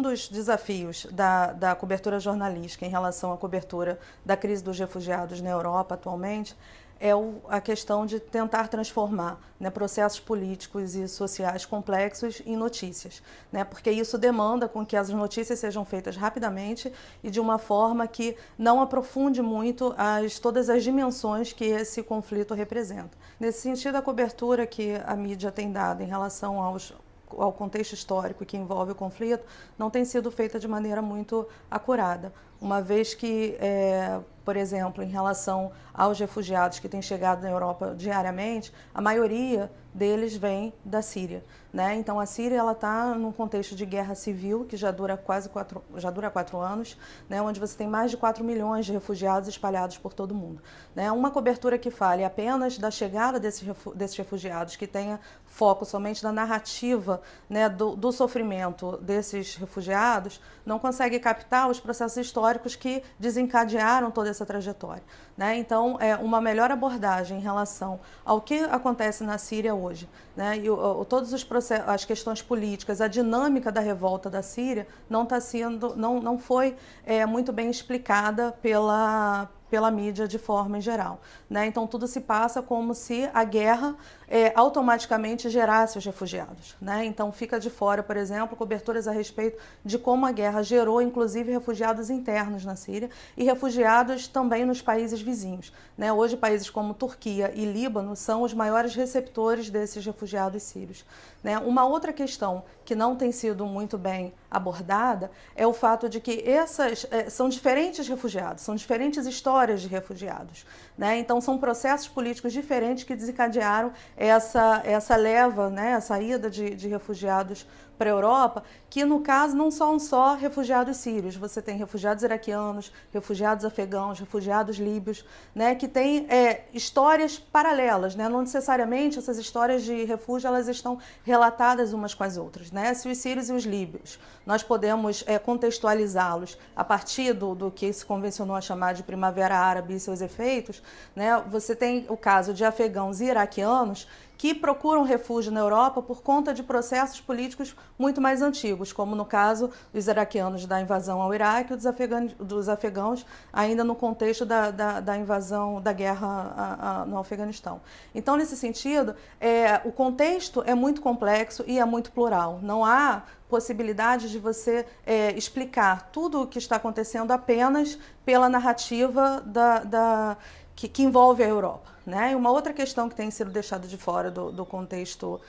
dos desafios da cobertura jornalística em relação à cobertura da crise dos refugiados na Europa atualmente é a questão de tentar transformar, né, processos políticos e sociais complexos em notícias, né, porque isso demanda com que as notícias sejam feitas rapidamente e de uma forma que não aprofunde muito todas as dimensões que esse conflito representa. Nesse sentido, a cobertura que a mídia tem dado em relação ao contexto histórico que envolve o conflito não tem sido feita de maneira muito acurada, uma vez que, por exemplo, em relação aos refugiados que têm chegado na Europa diariamente, a maioria deles vem da Síria, né? Então a Síria está num contexto de guerra civil que já dura quatro anos, né? Onde você tem mais de 4 milhões de refugiados espalhados por todo o mundo, né? Uma cobertura que fale apenas da chegada desses refugiados, que tenha foco somente na narrativa, né, do sofrimento desses refugiados, não consegue captar os processos históricos que desencadearam toda essa trajetória, né? Então, uma melhor abordagem em relação ao que acontece na Síria hoje, né? E todos os processos, as questões políticas, a dinâmica da revolta da Síria não foi muito bem explicada pela mídia de forma em geral, né? Então tudo se passa como se a guerra automaticamente gerasse os refugiados, né? Então fica de fora, por exemplo, coberturas a respeito de como a guerra gerou inclusive refugiados internos na Síria e refugiados também nos países vizinhos, né? Hoje países como Turquia e Líbano são os maiores receptores desses refugiados sírios, né? Uma outra questão que não tem sido muito bem abordada é o fato de que são diferentes refugiados, são diferentes histórias de refugiados, né? Então são processos políticos diferentes que desencadearam essa leva, né, a saída de refugiados para a Europa, que no caso não são só refugiados sírios, você tem refugiados iraquianos, refugiados afegãos, refugiados líbios, né, que têm histórias paralelas, né, não necessariamente essas histórias de refúgio elas estão relatadas umas com as outras, né, se os sírios e os líbios nós podemos contextualizá-los a partir do que se convencionou a chamar de Primavera Árabe e seus efeitos, né, você tem o caso de afegãos e iraquianos que procuram refúgio na Europa por conta de processos políticos muito mais antigos, como no caso dos iraquianos da invasão ao Iraque e dos afegãos ainda no contexto da invasão, da guerra no Afeganistão. Então, nesse sentido, o contexto é muito complexo e é muito plural. Não há possibilidade de você explicar tudo o que está acontecendo apenas pela narrativa que envolve a Europa, né? E uma outra questão que tem sido deixada de fora do contexto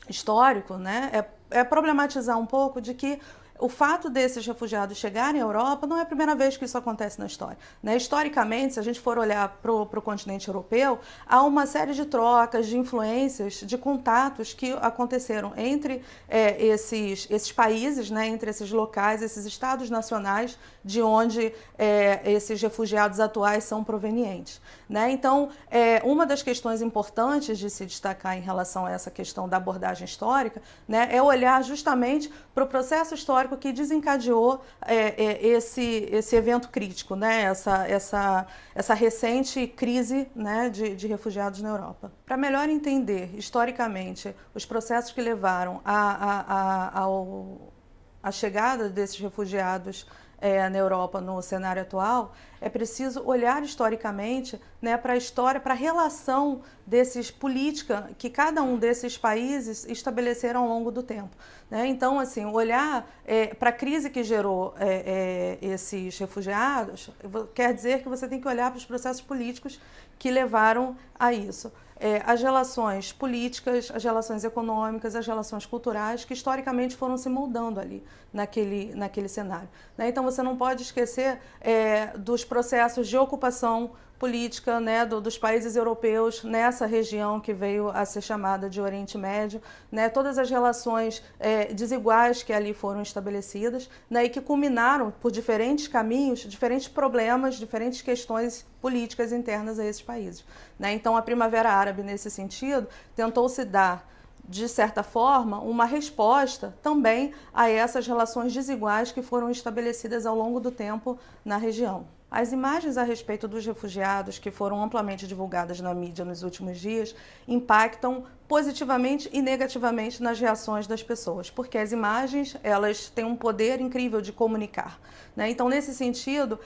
histórico, né, é problematizar um pouco de que o fato desses refugiados chegarem à Europa não é a primeira vez que isso acontece na história, né? Historicamente, se a gente for olhar para o continente europeu, há uma série de trocas, de influências, de contatos que aconteceram entre esses países, né? Entre esses locais, esses estados nacionais de onde esses refugiados atuais são provenientes, né? Então, uma das questões importantes de se destacar em relação a essa questão da abordagem histórica, né, é olhar justamente para o processo histórico que desencadeou esse evento crítico, né? Essa recente crise, né, de refugiados na Europa. Para melhor entender historicamente os processos que levaram à chegada desses refugiados na Europa no cenário atual, é preciso olhar historicamente, né, para a história, para a relação política que cada um desses países estabeleceram ao longo do tempo, né? Então, assim, olhar para a crise que gerou esses refugiados quer dizer que você tem que olhar para os processos políticos que levaram a isso. As relações políticas, as relações econômicas, as relações culturais que historicamente foram se moldando ali naquele cenário, né? Então você não pode esquecer dos processos de ocupação política, né, dos países europeus nessa região que veio a ser chamada de Oriente Médio, né, todas as relações desiguais que ali foram estabelecidas, né, e que culminaram por diferentes caminhos, diferentes problemas, diferentes questões políticas internas a esses países, né? Então a Primavera Árabe, nesse sentido, tentou se dar, de certa forma, uma resposta também a essas relações desiguais que foram estabelecidas ao longo do tempo na região. As imagens a respeito dos refugiados que foram amplamente divulgadas na mídia nos últimos dias impactam positivamente e negativamente nas reações das pessoas, porque as imagens, elas têm um poder incrível de comunicar, né? Então, nesse sentido,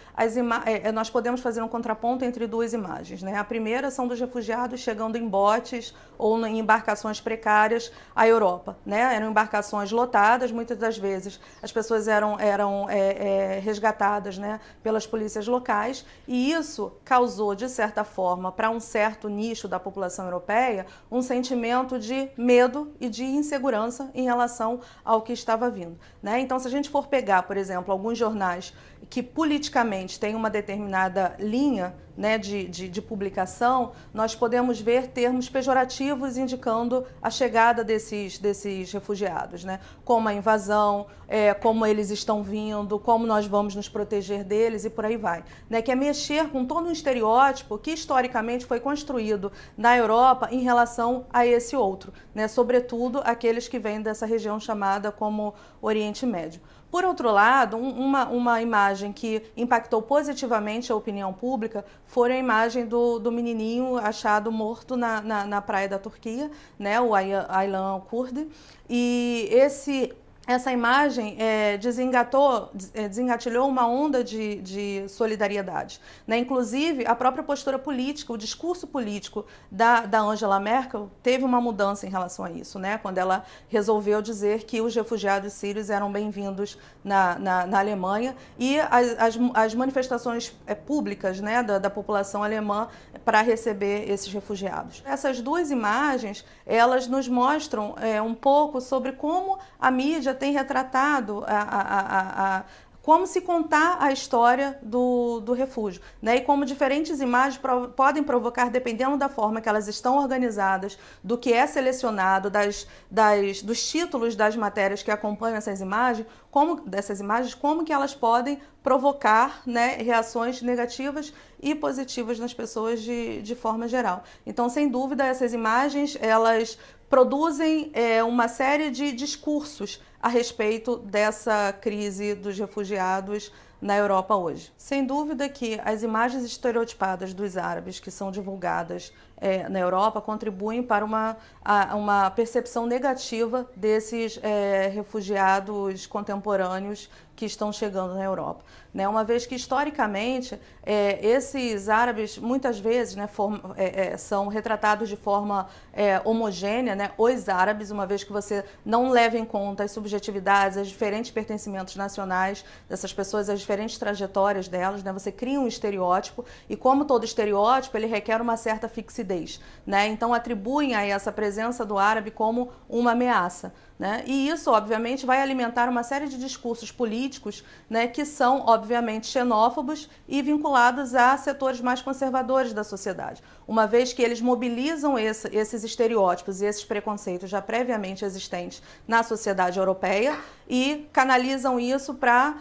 nós podemos fazer um contraponto entre duas imagens, né? A primeira são dos refugiados chegando em botes ou em embarcações precárias à Europa, né? Eram embarcações lotadas, muitas das vezes as pessoas eram resgatadas, né, pelas polícias locais, e isso causou, de certa forma, para um certo nicho da população europeia, um sentimento de medo e de insegurança em relação ao que estava vindo, né? Então, se a gente for pegar, por exemplo, alguns jornais que politicamente têm uma determinada linha, né, de publicação, nós podemos ver termos pejorativos indicando a chegada desses refugiados, né? Como a invasão, como eles estão vindo, como nós vamos nos proteger deles e por aí vai, né? Que é mexer com todo um estereótipo que historicamente foi construído na Europa em relação a esse outro, né? Sobretudo aqueles que vêm dessa região chamada como Oriente Médio. Por outro lado, uma imagem que impactou positivamente a opinião pública foi a imagem do menininho achado morto na praia da Turquia, né, o Aylan Kurdi, e essa imagem desengatilhou uma onda de solidariedade, né? Inclusive, a própria postura política, o discurso político da Angela Merkel teve uma mudança em relação a isso, né? Quando ela resolveu dizer que os refugiados sírios eram bem-vindos na Alemanha, e as manifestações públicas, né, da população alemã para receber esses refugiados. Essas duas imagens, elas nos mostram um pouco sobre como a mídia tem retratado como se contar a história do refúgio, né? E como diferentes imagens podem provocar, dependendo da forma que elas estão organizadas, do que é selecionado, dos títulos das matérias que acompanham essas imagens, como que elas podem provocar, né, reações negativas e positivas nas pessoas de forma geral. Então, sem dúvida, essas imagens, elas produzem uma série de discursos a respeito dessa crise dos refugiados na Europa hoje. Sem dúvida que as imagens estereotipadas dos árabes que são divulgadas na Europa contribuem para uma percepção negativa desses refugiados contemporâneos que estão chegando na Europa, né? Uma vez que, historicamente, esses árabes, muitas vezes, né, são retratados de forma homogênea, né? Os árabes, uma vez que você não leva em conta as subjetividades, os diferentes pertencimentos nacionais dessas pessoas, as diferentes trajetórias delas, né? Você cria um estereótipo, e como todo estereótipo, ele requer uma certa fixidez, né? Então, atribuem a essa presença do árabe como uma ameaça, né? E isso, obviamente, vai alimentar uma série de discursos políticos, né, que são, obviamente, xenófobos e vinculados a setores mais conservadores da sociedade, uma vez que eles mobilizam esses estereótipos e esses preconceitos já previamente existentes na sociedade europeia e canalizam isso para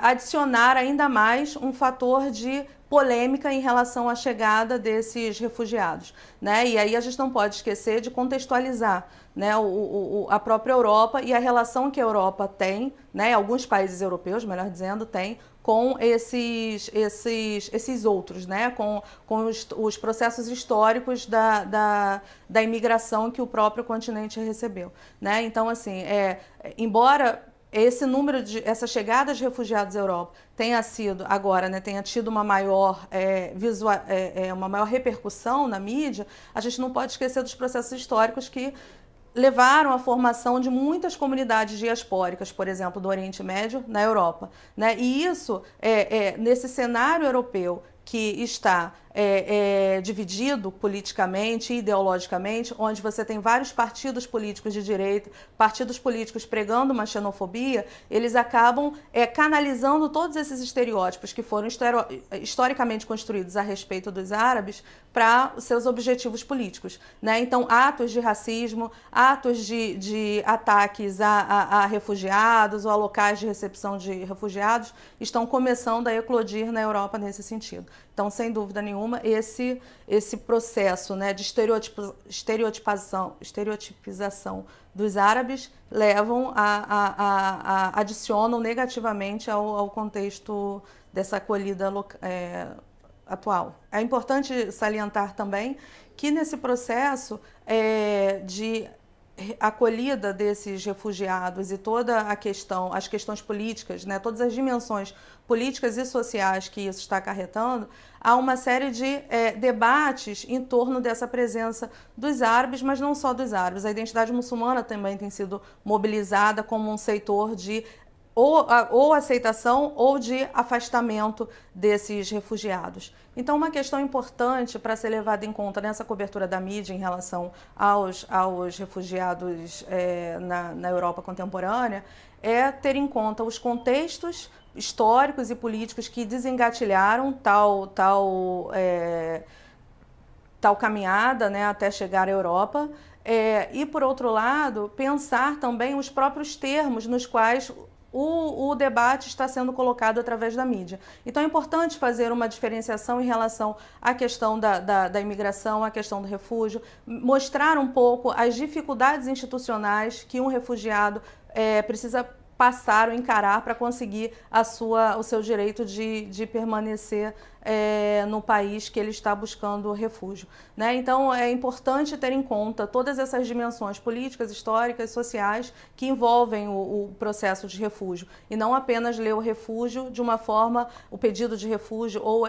adicionar ainda mais um fator de polêmica em relação à chegada desses refugiados, né? E aí a gente não pode esquecer de contextualizar, né, a própria Europa e a relação que a Europa tem, né, alguns países europeus, melhor dizendo, têm com esses outros, né, com os processos históricos da imigração que o próprio continente recebeu, né? Então, assim, embora essa chegada de refugiados à Europa tenha sido agora, né, tenha tido uma maior repercussão na mídia, a gente não pode esquecer dos processos históricos que levaram à formação de muitas comunidades diaspóricas, por exemplo, do Oriente Médio na Europa, né? E isso, nesse cenário europeu que está dividido politicamente e ideologicamente, onde você tem vários partidos políticos de direita, partidos políticos pregando uma xenofobia, eles acabam canalizando todos esses estereótipos que foram historicamente construídos a respeito dos árabes para os seus objetivos políticos, né? Então, atos de racismo, atos de ataques a refugiados ou a locais de recepção de refugiados estão começando a eclodir na Europa nesse sentido. Então, sem dúvida nenhuma, esse processo, né, de estereotipização dos árabes adicionam negativamente ao contexto dessa acolhida atual. É importante salientar também que nesse processo de acolhida desses refugiados e toda a questão, as questões políticas, né, todas as dimensões políticas e sociais que isso está acarretando, há uma série de debates em torno dessa presença dos árabes, mas não só dos árabes. A identidade muçulmana também tem sido mobilizada como um setor de ou aceitação ou de afastamento desses refugiados. Então, uma questão importante para ser levada em conta nessa cobertura da mídia em relação aos refugiados na Europa contemporânea é ter em conta os contextos históricos e políticos que desengatilharam tal caminhada, né, até chegar à Europa. E, por outro lado, pensar também os próprios termos nos quais o debate está sendo colocado através da mídia. Então é importante fazer uma diferenciação em relação à questão da imigração, à questão do refúgio, mostrar um pouco as dificuldades institucionais que um refugiado precisa passar ou encarar para conseguir o seu direito de permanecer no país que ele está buscando refúgio, né? Então é importante ter em conta todas essas dimensões políticas, históricas, sociais que envolvem o processo de refúgio e não apenas ler o refúgio de uma forma, o pedido de refúgio ou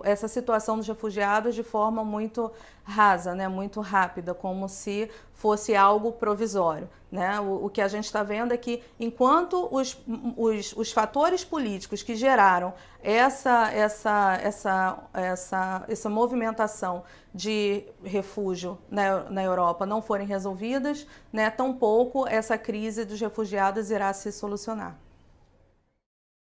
essa situação dos refugiados de forma muito rasa, né? Muito rápida, como se fosse algo provisório, né? O que a gente está vendo é que enquanto os fatores políticos que geraram essa movimentação de refúgio na Europa não forem resolvidas, né, tampouco essa crise dos refugiados irá se solucionar.